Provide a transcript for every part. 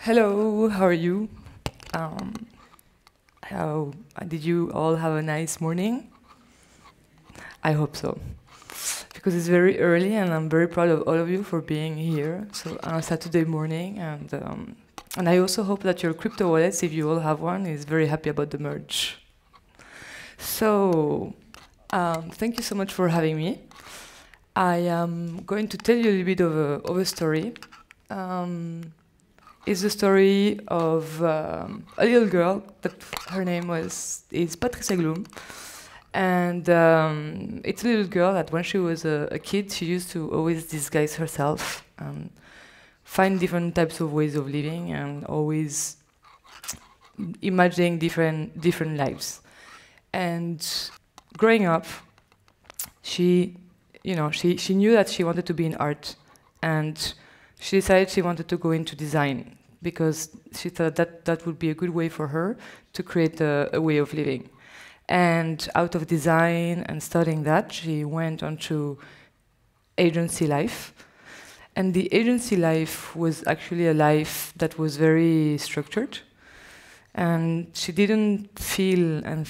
Hello, how are you? Um, how did you all have a nice morning? I hope so, because it's very early, and I'm very proud of all of you for being here. So on a Saturday morning, and I also hope that your crypto wallets, if you all have one, is very happy about the merge. So thank you so much for having me. I am going to tell you a little bit of a story. It's the story of a little girl that her name is Patricia Gloum, and it's a little girl that when she was a kid, she used to always disguise herself and find different types of ways of living and always imagining different lives. And growing up, she she knew that she wanted to be in art, and she decided she wanted to go into design because she thought that that would be a good way for her to create a way of living. And out of design and studying that, she went on to agency life. And the agency life was actually a life that was very structured. And she didn't feel and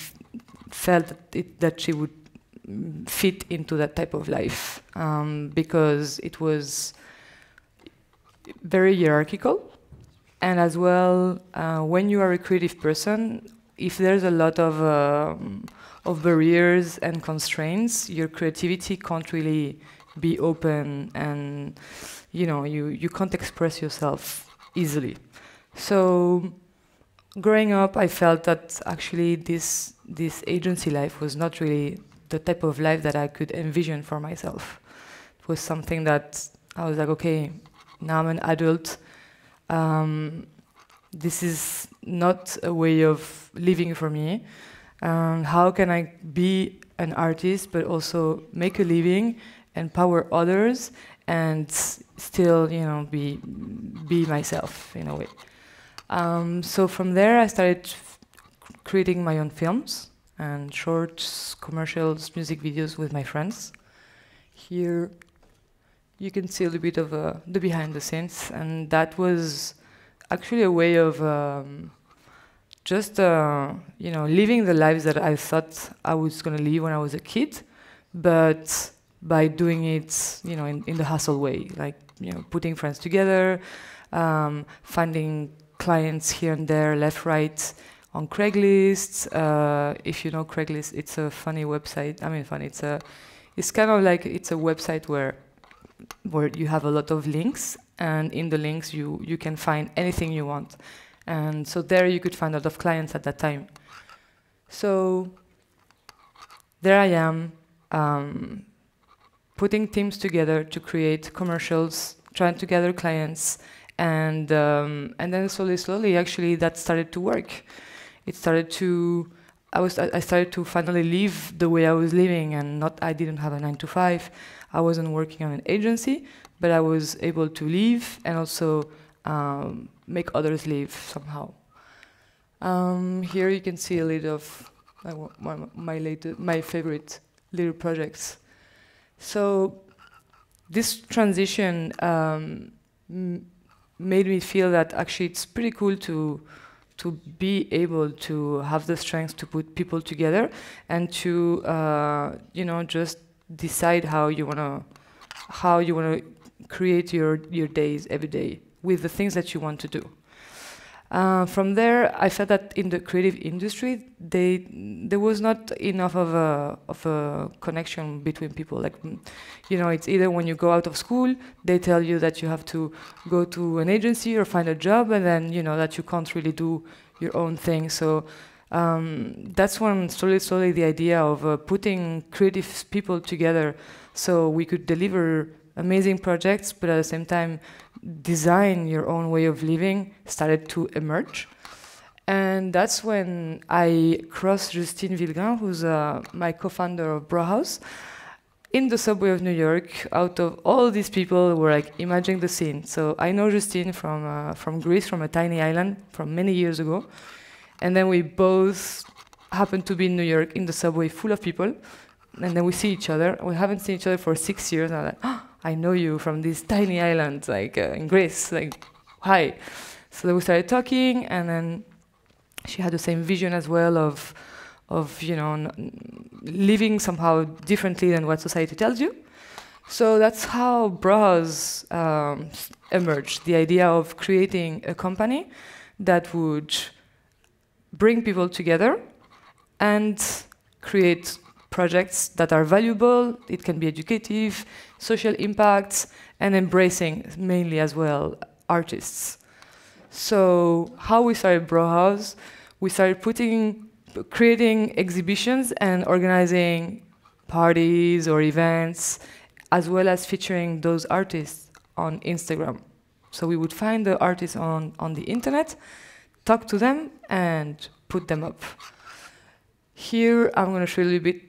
felt that she would fit into that type of life because it was very hierarchical. And as well, when you are a creative person, if there's a lot of barriers and constraints, your creativity can't really be open, and you can't express yourself easily. So growing up, I felt that actually this agency life was not really the type of life that I could envision for myself. It was something that I was like, okay, now I'm an adult. This is not a way of living for me. How can I be an artist but also make a living, empower others, and still, be myself in a way? So from there, I started creating my own films and shorts, commercials, music videos with my friends. Here, you can see a little bit of the behind the scenes, and that was actually a way of just living the lives that I thought I was going to live when I was a kid, but by doing it, in the hustle way, like putting friends together, finding clients here and there, left, right, on Craigslist. If you know Craigslist, it's a funny website. I mean, funny. It's kind of like it's a website where you have a lot of links, and in the links you can find anything you want. And so there you could find a lot of clients at that time. So there I am, putting teams together to create commercials, trying to gather clients, and then slowly, actually, that started to work. It started to. I started to finally live the way I was living, and I didn't have a 9 to 5. I wasn't working on an agency, but I was able to live and also make others live somehow. Here you can see a little of my favorite little projects. So this transition made me feel that actually it's pretty cool to be able to have the strength to put people together and to just decide how you wanna create your days every day with the things that you want to do. From there, I felt that in the creative industry, there was not enough of a connection between people. Like, it's either when you go out of school, they tell you that you have to go to an agency or find a job, and then that you can't really do your own thing. So that's when slowly the idea of putting creative people together, so we could deliver amazing projects, but at the same time design your own way of living, started to emerge. And that's when I crossed Justine Villegain, who's my co-founder of Brauhaus, in the subway of New York. Out of all these people, were like imagining the scene. So I know Justine from Greece, from a tiny island, from many years ago. And then we both happened to be in New York in the subway full of people. And then we see each other. We haven't seen each other for 6 years. And I'm like, oh, I know you from this tiny island, like in Greece. Like, hi. So then we started talking, and then she had the same vision as well of living somehow differently than what society tells you. So that's how Bras emerged, the idea of creating a company that would bring people together and create projects that are valuable. It can be educative, social impacts, and embracing mainly as well artists. So how we started Bras, we started creating exhibitions and organizing parties or events, as well as featuring those artists on Instagram. So we would find the artists on the internet, talk to them, and put them up. Here, I'm going to show you a little bit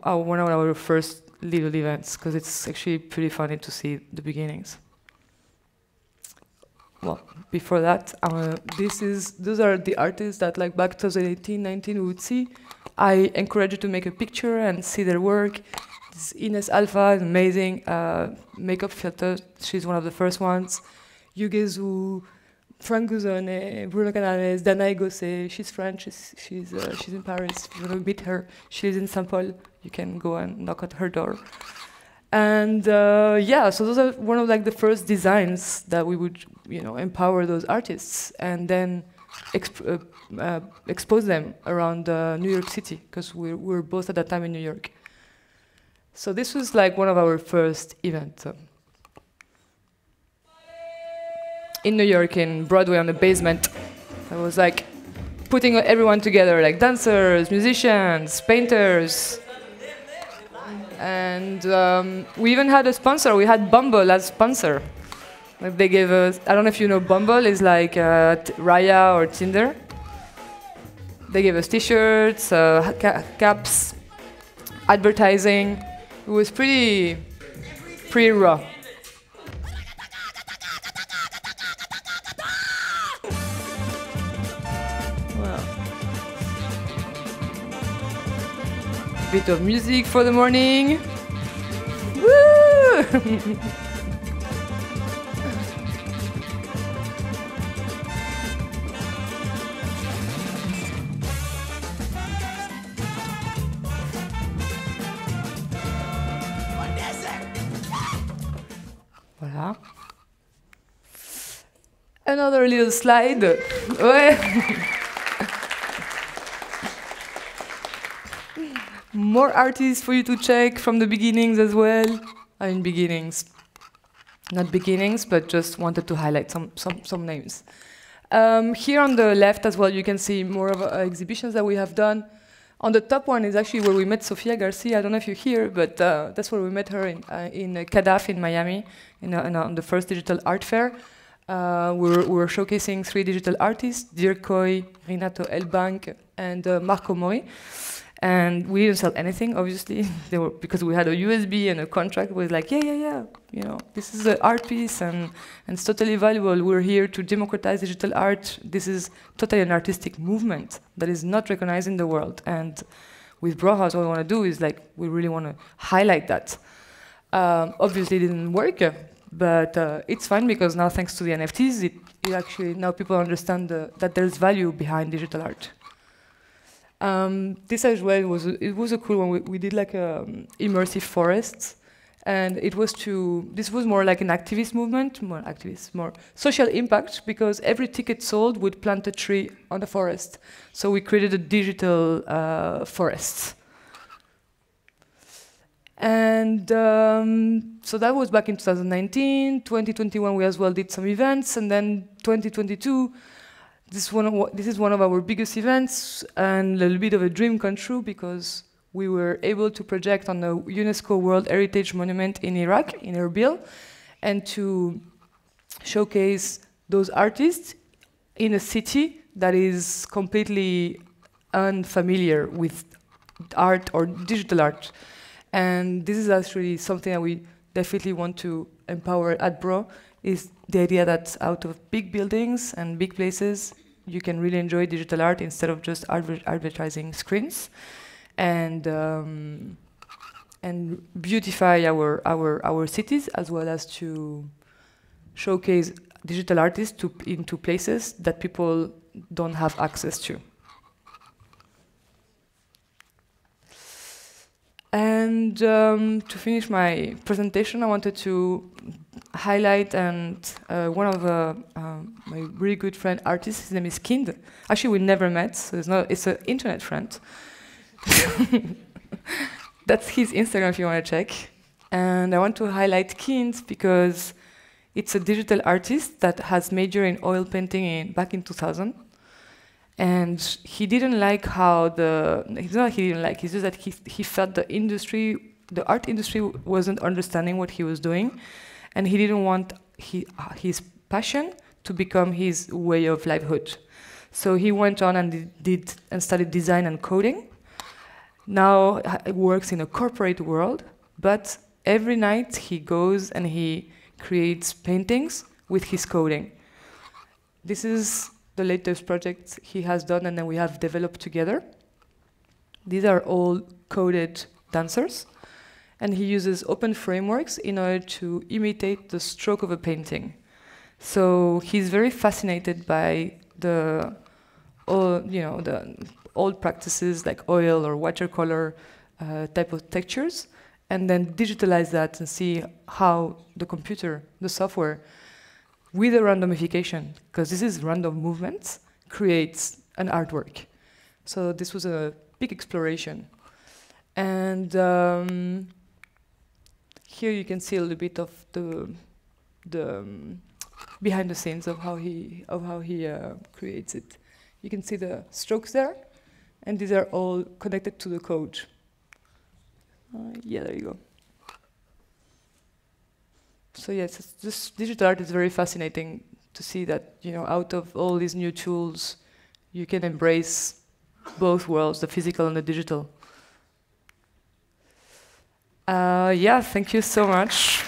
one of our first little events, because it's actually pretty funny to see the beginnings. Well, before that, those are the artists that, like, back 2018, 19, we would see. I encourage you to make a picture and see their work. This is Ines Alpha, an amazing makeup filter. She's one of the first ones. Yugezu, Frank Guzone, Bruno Canales, Danae Gosset. She's French. She's in Paris. If you want to meet her, she lives in Saint Paul. You can go and knock at her door. And yeah, so those are one of, like, the first designs that we would, empower those artists and then expose them around New York City, because we were both at that time in New York. So this was like one of our first events in New York, in Broadway, on the basement. I was like putting everyone together, like dancers, musicians, painters. And we even had a sponsor. We had Bumble as sponsor. Like, they gave us, I don't know if you know, Bumble is like Raya or Tinder. They gave us t-shirts, caps, advertising. It was pretty raw. Wow. Bit of music for the morning. Woo! Voilà. Another little slide. Ouais. More artists for you to check from the beginnings as well. I mean, beginnings. Not beginnings, but just wanted to highlight some names. Here on the left as well, you can see more of exhibitions that we have done. On the top one is actually where we met Sofia Garcia. I don't know if you're here, but that's where we met her in CADAF in Miami, on the first digital art fair. We were showcasing 3 digital artists, Dirk Coy, Renato Elbank, and Marco Moi. And we didn't sell anything, obviously, because we had a USB and a contract with, like, yeah, this is an art piece and it's totally valuable. We're here to democratize digital art. This is totally an artistic movement that is not recognized in the world. And with Bauhaus, what we want to do is, like, we really want to highlight that. Obviously, it didn't work, but it's fine, because now, thanks to the NFTs, it actually, now people understand that there's value behind digital art. This as well was a cool one. We did like immersive forests, and this was more like an activist movement, more social impact, because every ticket sold would plant a tree on the forest. So we created a digital forest. And so that was back in 2019. 2021 we as well did some events, and then 2022. This is one of our biggest events, and a little bit of a dream come true, because we were able to project on the UNESCO World Heritage Monument in Iraq, in Erbil, and to showcase those artists in a city that is completely unfamiliar with art or digital art. And this is actually something that we definitely want to empower at Bro, is the idea that out of big buildings and big places, you can really enjoy digital art instead of just advertising screens, and beautify our cities, as well as to showcase digital artists into places that people don't have access to. And to finish my presentation, I wanted to highlight one of my really good friend artists. His name is Kind. Actually, we never met, so it's an internet friend. That's his Instagram if you want to check. And I want to highlight Kind because it's a digital artist that has majored in oil painting back in 2000. And he didn't like how it's not that he didn't like, it's just that he felt the art industry wasn't understanding what he was doing. And he didn't want his passion to become his way of livelihood. So he went on and studied design and coding. Now he works in a corporate world, but every night he goes and he creates paintings with his coding. This is the latest project he has done and then we have developed together. These are all coded dancers, and he uses open frameworks in order to imitate the stroke of a painting. So he's very fascinated by the old practices like oil or watercolor type of textures, and then digitalize that and see how the computer, the software, with a randomification, because this is random movements, creates an artwork. So this was a big exploration. And here you can see a little bit of the behind the scenes of how he creates it. You can see the strokes there, and these are all connected to the code. Yeah, there you go. So yes, this digital art is very fascinating to see that, out of all these new tools, you can embrace both worlds, the physical and the digital. Yeah, thank you so much.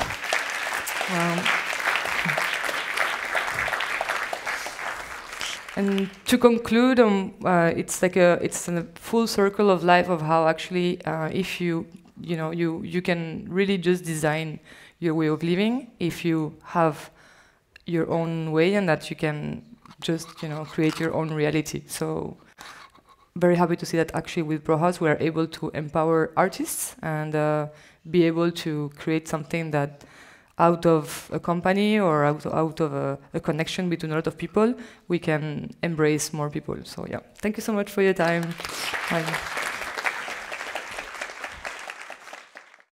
And to conclude, it's a full circle of life of how actually, if you can really just design your way of living if you have your own way, and that you can just create your own reality. So very happy to see that actually with Brohouse we are able to empower artists and be able to create something that out of a company or out of a connection between a lot of people, we can embrace more people. So yeah, thank you so much for your time.